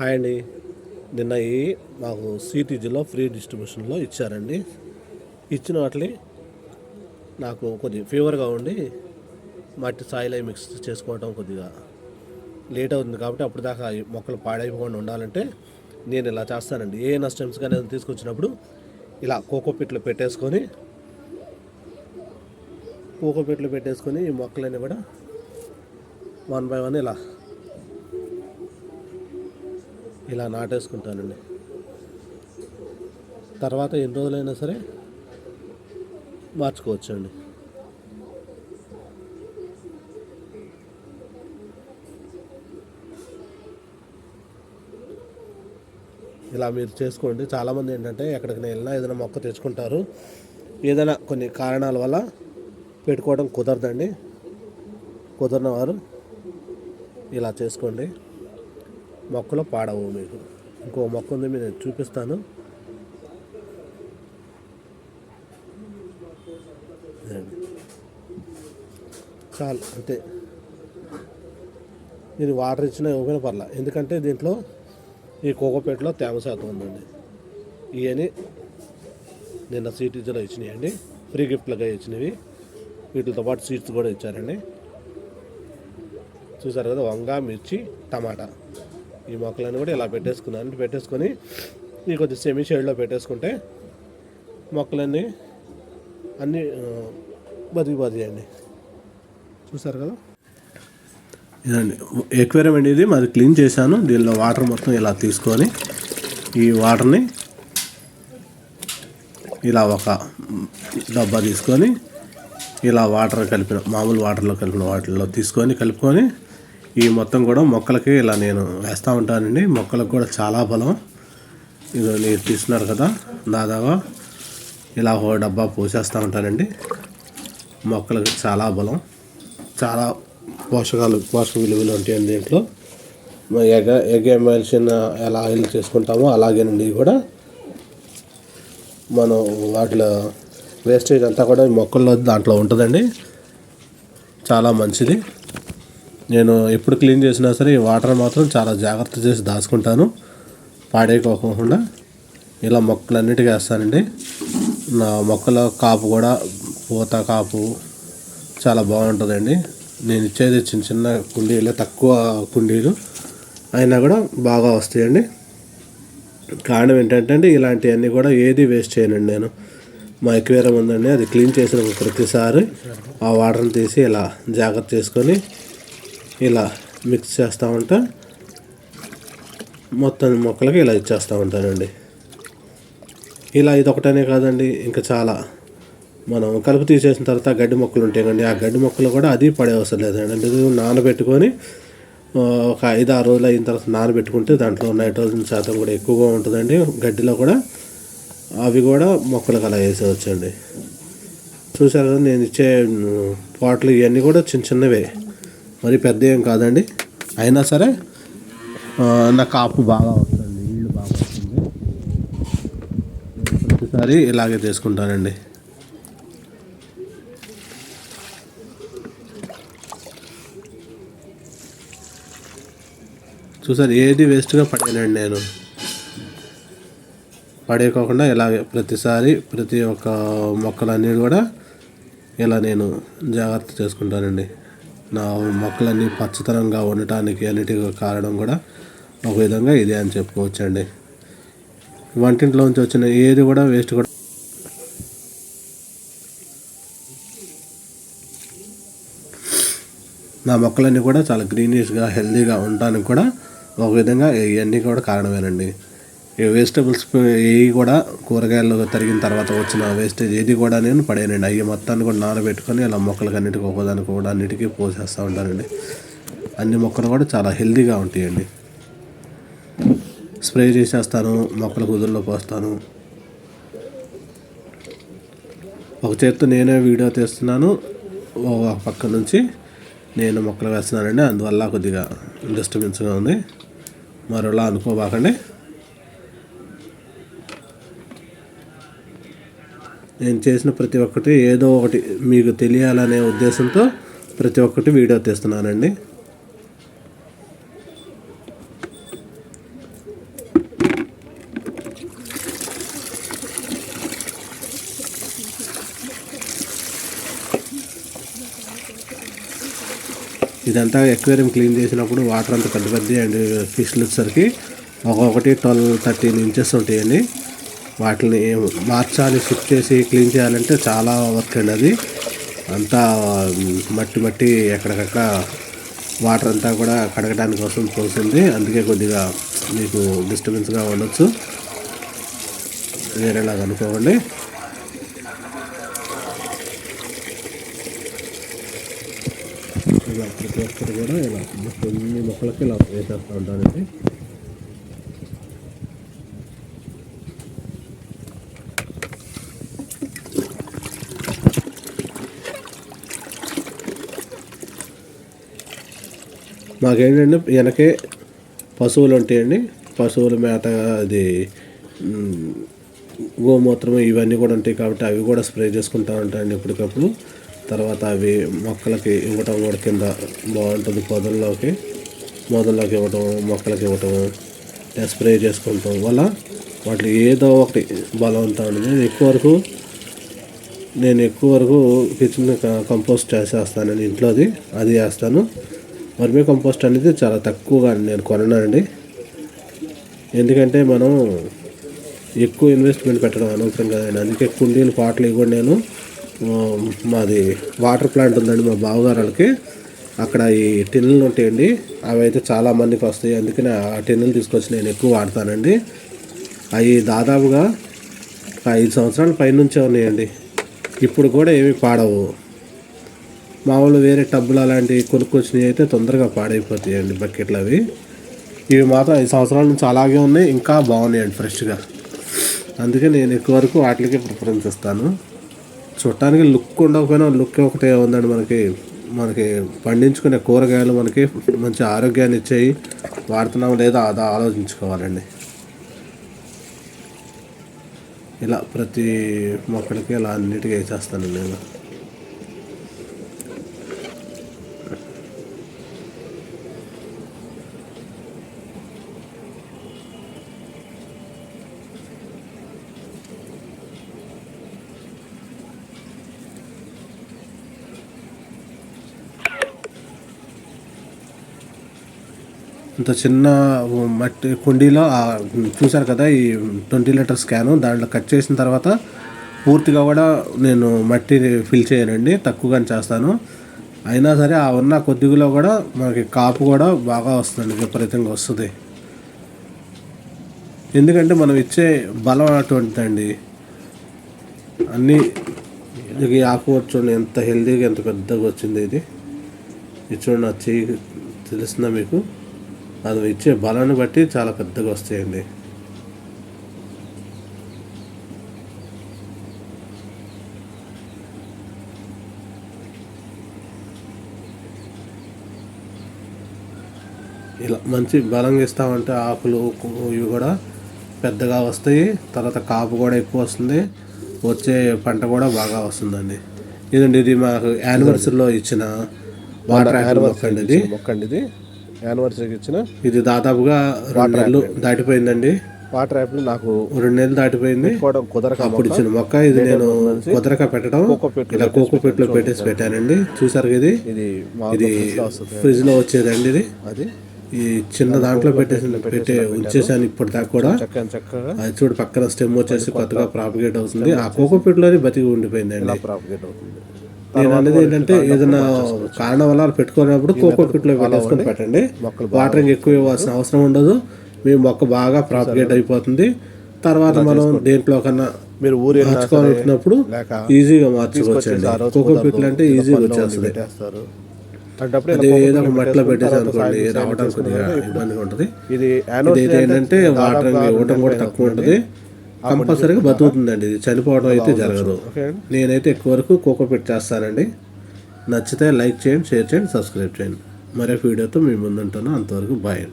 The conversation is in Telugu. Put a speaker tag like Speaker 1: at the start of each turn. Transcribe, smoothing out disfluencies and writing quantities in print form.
Speaker 1: హాయ్ అండి. నిన్న మాకు సిటీజీలో ఫ్రీ డిస్ట్రిబ్యూషన్లో ఇచ్చారండి. ఇచ్చిన వాటిని నాకు కొద్దిగా ఫీవర్గా ఉండి మట్టి సాయిల్ మిక్స్ చేసుకోవడం కొద్దిగా లేట్ అవుతుంది. కాబట్టి అప్పుడు దాకా మొక్కలు పాడైపోకుండా ఉండాలంటే నేను ఇలా చేస్తానండి. ఏ నష్టమ్స్ కానీ తీసుకొచ్చినప్పుడు ఇలా కోకోపిట్లు పెట్టేసుకొని ఈ మొక్కలన్నీ కూడా 1 by 1 ఇలా నాటేసుకుంటానండి. తర్వాత ఎన్ని రోజులైనా సరే మార్చుకోవచ్చండి. ఇలా మీరు చేసుకోండి. చాలామంది ఏంటంటే ఎక్కడికి వెళ్ళినా ఏదైనా మొక్క తెచ్చుకుంటారు, ఏదైనా కొన్ని కారణాల వల్ల పెట్టుకోవడం కుదరదండి. కుదరని వారు ఇలా చేసుకోండి, మొక్కలు పాడవు. మీకు ఇంకో మొక్క ఉంది, నేను చూపిస్తాను. చాలు, అంతే. ఇది వాటర్ ఇచ్చినా ఇవ్వకపోయినా పర్లా, ఎందుకంటే దీంట్లో ఈ కోకోపేటలో తేమ శాతం ఉందండి. ఇవన్నీ నిన్న సిటీజీలో ఇచ్చినాయండి, ఫ్రీ గిఫ్ట్లుగా ఇచ్చినవి. వీటితో పాటు సీడ్స్ కూడా ఇచ్చారండి. చూసారు కదా, వంగ, మిర్చి, టమాటా ఈ మొక్కలన్నీ కూడా ఇలా పెట్టేసుకొని ఈ కొద్ది సెమీ షేడ్లో పెట్టేసుకుంటే మొక్కలన్నీ అన్నీ బతికిపోతాయండి. చూసారు కదా, ఇదండి ఎక్వేరియం అండి. ఇది మరి క్లీన్ చేశాను. దీనిలో వాటర్ మొత్తం ఇలా తీసుకొని ఈ వాటర్ని ఇలా ఒక డబ్బా తీసుకొని ఇలా మామూలు వాటర్లో కలిపిన వాటిల్లో కలుపుకొని ఈ మొత్తం కూడా మొక్కలకి ఇలా నేను వేస్తూ ఉంటానండి. మొక్కలకు కూడా చాలా బలం. ఇది మీరు తీస్తున్నారు కదా, దాదాపు ఇలా ఒక డబ్బా పోసేస్తూ ఉంటానండి. మొక్కలకు చాలా బలం, చాలా పోషక విలువలు ఉంటాయండి దీంట్లో. ఎగ్ ఎమల్షన్ ఎలా ఆయిల్ చేసుకుంటామో అలాగేనండి ఇవి కూడా. మనం వాటిలో వేస్టేజ్ అంతా కూడా మొక్కల్లో దాంట్లో ఉంటుందండి. చాలా మంచిది. నేను ఎప్పుడు క్లీన్ చేసినా సరే ఈ వాటర్ మాత్రం చాలా జాగ్రత్త చేసి దాచుకుంటాను, పాడేయకోకుండా. ఇలా మొక్కలన్నిటికీ వేస్తానండి. నా మొక్కల కాపు కూడా, పూత కాపు చాలా బాగుంటుందండి. నేను ఇచ్చేది చిన్న చిన్న కుండీలు, తక్కువ కుండీలు అయినా కూడా బాగా వస్తాయండి. కారణం ఏంటంటే ఇలాంటివన్నీ కూడా ఏది వేస్ట్ చేయనండి నేను. మా ఎక్వేరియం ఉందండి, అది క్లీన్ చేసిన ప్రతిసారి ఆ వాటర్ని తీసి ఇలా జాగ్రత్త చేసుకొని ఇలా మిక్స్ చేస్తూ ఉంటా. మొత్తం మొక్కలకి ఇలా ఇచ్చేస్తూ ఉంటానండి. ఇలా ఇదొకటనే కాదండి, ఇంకా చాలా. మనం కలుపు తీసేసిన తర్వాత గడ్డి మొక్కలు ఉంటాయి కండి, ఆ గడ్డి మొక్కలు కూడా అది పడే అవసరం లేదండి. అంటే నానబెట్టుకొని ఒక 5-6 రోజులు అయిన తర్వాత నానబెట్టుకుంటే దాంట్లో నైట్రోజన్ శాతం కూడా ఎక్కువగా ఉంటుందండి గడ్డిలో కూడా. అవి కూడా మొక్కలకు అలా వేసేవచ్చండి. చూసారు కదా, నేను ఇచ్చే పాట్లు ఇవన్నీ కూడా చిన్న చిన్నవే, మరి పెద్ద ఏం కాదండి. అయినా సరే నా కాపు బాగా వస్తుంది, నీళ్ళు బాగా వస్తుంది. ప్రతిసారి ఇలాగే తీసుకుంటానండి. చూసారు, ఏది వేస్ట్గా పడేనండి నేను. పడేయకోకుండా ఇలాగే ప్రతిసారి ప్రతి ఒక్క మొక్కలన్నీ కూడా ఇలా నేను జాగ్రత్త చేసుకుంటానండి. నా మొక్కలన్నీ పచ్చతనంగా ఉండటానికి అన్నిటికీ కారణం కూడా ఒక విధంగా ఇదే అని చెప్పుకోవచ్చండి. వంటింట్లోంచి వచ్చిన ఏది కూడా వేస్ట్ కూడా నా మొక్కలన్నీ కూడా చాలా గ్రీనిష్గా హెల్తీగా ఉండటానికి కూడా ఒక విధంగా ఇవన్నీ కూడా కారణమేనండి. ఈ వెజిటబుల్స్ ఏవి కూడా, కూరగాయలు తరిగిన తర్వాత వచ్చిన వేస్టేజ్ ఏది కూడా నేను పడేయనండి. అవి మొత్తాన్ని కూడా నానబెట్టుకొని ఇలా మొక్కలకి అన్నిటికీ ఒకదానికి కూడా అన్నిటికీ పోసేస్తూ ఉంటానండి. అన్ని మొక్కలు కూడా చాలా హెల్తీగా ఉంటాయండి. స్ప్రే చేసేస్తాను, మొక్కల కుదురులో పోస్తాను. ఒక చేత్తో నేనే వీడియో తీస్తున్నాను, ఒక పక్క నుంచి నేను మొక్కలు వేస్తున్నానండి. అందువల్ల కొద్దిగా డిస్టర్బెన్స్గా ఉంది, మరోలా అనుకోబాకండి. నేను చేసిన ప్రతి ఒక్కటి ఏదో ఒకటి మీకు తెలియాలనే ఉద్దేశంతో ప్రతి ఒక్కటి వీడియో తీస్తున్నానండి. ఇదంతా ఎక్వేరియం క్లీన్ చేసినప్పుడు వాటర్ అంతా పెద్ద పెద్ద అండ్ ఫిష్లు వచ్చేసరికి ఒక్కొక్కటి 12-13 ఇంచెస్ ఉంటాయండి. వాటిని మార్చాలి, షిఫ్ట్ చేసి క్లీన్ చేయాలంటే చాలా వర్క్ అండి. అది అంతా మట్టి మట్టి ఎక్కడికక్కడ వాటర్ అంతా కూడా కడగడానికి కోసం పోసింది. అందుకే కొద్దిగా మీకు డిస్టర్బెన్స్గా ఉండొచ్చు, వేరేలాగా అనుకోకండి. ఇలా ప్రతి ఒక్కరు కూడా ఇలా కొన్ని మొక్కలకి ఇలా వేసేస్తూ ఉంటానండి. మాకేంటంటే వెనకే పశువులు ఉంటాయండి. పశువుల మేత, అది గోమూత్రం ఇవన్నీ కూడా ఉంటాయి కాబట్టి అవి కూడా స్ప్రే చేసుకుంటూ ఉంటాయండి ఎప్పటికప్పుడు. తర్వాత అవి మొక్కలకి ఇవ్వటం కూడా కింద బాగుంటుంది. మొదల్లోకి ఇవ్వటం, మొక్కలకి ఇవ్వటం, స్ప్రే చేసుకుంటాం వల్ల వాటికి ఏదో ఒకటి బలవంతం ఉంటుంది. నేను ఎక్కువ వరకు కిచెన్ కంపోస్ట్ చేసేస్తానండి ఇంట్లోది. అది వేస్తాను. వర్మీ కంపోస్ట్ అనేది చాలా తక్కువగా నేను కొననండి. ఎందుకంటే మనం ఎక్కువ ఇన్వెస్ట్మెంట్ పెట్టడం అనవసరం కదండి. అందుకే కుండీలు, పాటలు ఇవి కూడా నేను మాది వాటర్ ప్లాంట్ ఉందండి మా బావగారులకి. అక్కడ ఈ టిన్నులు ఉంటాయండి, అవి అయితే చాలా మందికి వస్తాయి. అందుకని ఆ టిన్నులు తీసుకొచ్చి నేను ఎక్కువ వాడతానండి. అవి దాదాపుగా 5 సంవత్సరాల పైనుంచే ఉన్నాయండి. ఇప్పుడు కూడా ఏమీ పాడవు. మామూలు వేరే టబ్బులు అలాంటివి కొనుక్కొచ్చినవి అయితే తొందరగా పాడైపోతాయండి బకెట్లు అవి. ఇవి మాత్రం 5 సంవత్సరాల నుంచి అలాగే ఉన్నాయి, ఇంకా బాగున్నాయండి ఫ్రెష్గా. అందుకే నేను ఎక్కువ వరకు వాటికి ప్రిఫరెన్స్ ఇస్తాను. చూడటానికి లుక్ ఉండకపోయినా లుక్ ఒకటే ఉందండి. మనకి పండించుకునే కూరగాయలు మనకి మంచి ఆరోగ్యాన్ని ఇచ్చేవి వాడుతున్నాం లేదా అదా ఆలోచించుకోవాలండి. ఇలా ప్రతి మొక్కలకి ఇలా అన్నిటికీ వేసేస్తాను నేను. ఇంత చిన్న మట్టి కుండీలో చూశారు కదా ఈ 20 లీటర్స్ క్యాను, దాంట్లో కట్ చేసిన తర్వాత పూర్తిగా కూడా నేను మట్టి ఫిల్ చేయనండి, తక్కువగానే చేస్తాను. అయినా సరే ఆ ఉన్న కొద్దిగా కూడా మనకి కాపు కూడా బాగా వస్తుంది, విపరీతంగా వస్తుంది. ఎందుకంటే మనం ఇచ్చే బలం అటువంటిదండి. అన్నీ ఈ ఆకుకూర చూడండి ఎంత హెల్తీగా ఎంత పెద్దగా వచ్చింది. ఇది చూడండి, నా చెయ్యి తెలుస్తుందా మీకు? అది ఇచ్చే బలాన్ని బట్టి చాలా పెద్దగా వస్తాయండి. ఇలా మంచి బలంగా ఇస్తామంటే ఆకులు ఇవి కూడా పెద్దగా వస్తాయి. తర్వాత కాపు కూడా ఎక్కువ వస్తుంది, వచ్చే పంట కూడా బాగా వస్తుందండి. ఇదండి, ఇది మాకు యానివర్సరీలో ఇచ్చిన వాటర్ మొక్క అండి. ఇది యానివర్సరీకి ఇచ్చిన, ఇది దాదాపుగా 2 నెలలు దాటిపోయిందండి. వాటర్ యాపిల్ నాకు 2 నెలలు దాటిపోయింది. అప్పుడు ఇచ్చిన మొక్క ఇది. నేను కుదరక పెట్టడం ఇలా కోకోపీట్లో పెట్టానండి. చూసారు ఇది ఫ్రిడ్జ్ లో వచ్చేదండి. ఇది ఈ చిన్న దాంట్లో ఉంచేసాను ఇప్పటి దాకా కూడా. అది చూడు, పక్కన స్టెమ్ వచ్చేసి కొత్తగా ప్రాపగేట్ అవుతుంది. ఆ కోకోపీట్లోనే బతికి ఉండిపోయిందండి. నేను అనేది ఏంటంటే ఏదైనా కారణం వల్ల పెట్టుకున్నప్పుడు కోకోపీట్లో పెట్టేసుకొని పెట్టండి. వాటరింగ్ ఎక్కువ ఇవ్వాల్సిన అవసరం ఉండదు. మీ మొక్క బాగా ప్రాపగేట్ అయిపోతుంది. తర్వాత మనం దేంట్లో కన్నా మీరు మార్చుకోవాలనుకున్నప్పుడు ఈజీగా మార్చుకోవచ్చండి. కోకోపీట్లు అంటే ఈజీగా వచ్చేస్తుంది. అది ఏదో ఒక మట్టిలో పెట్టేసి అనుకోండి, రావడానికి కొద్దిగా ఇబ్బందిగా ఉంటుంది. ఇది ఏంటంటే వాటరింగ్ ఇవ్వటం కూడా తక్కువ ఉంటుంది. కంపల్సరీగా బతుకుతుందండి. ఇది చనిపోవడం అయితే జరగదు. నేనైతే ఎక్కువ వరకు కోకోపీట్ చేస్తానండి. నచ్చితే లైక్ చేయండి, షేర్ చేయండి, సబ్స్క్రైబ్ చేయండి. మరొక వీడియోతో మీ ముందుంటాను. అంతవరకు బాయ్.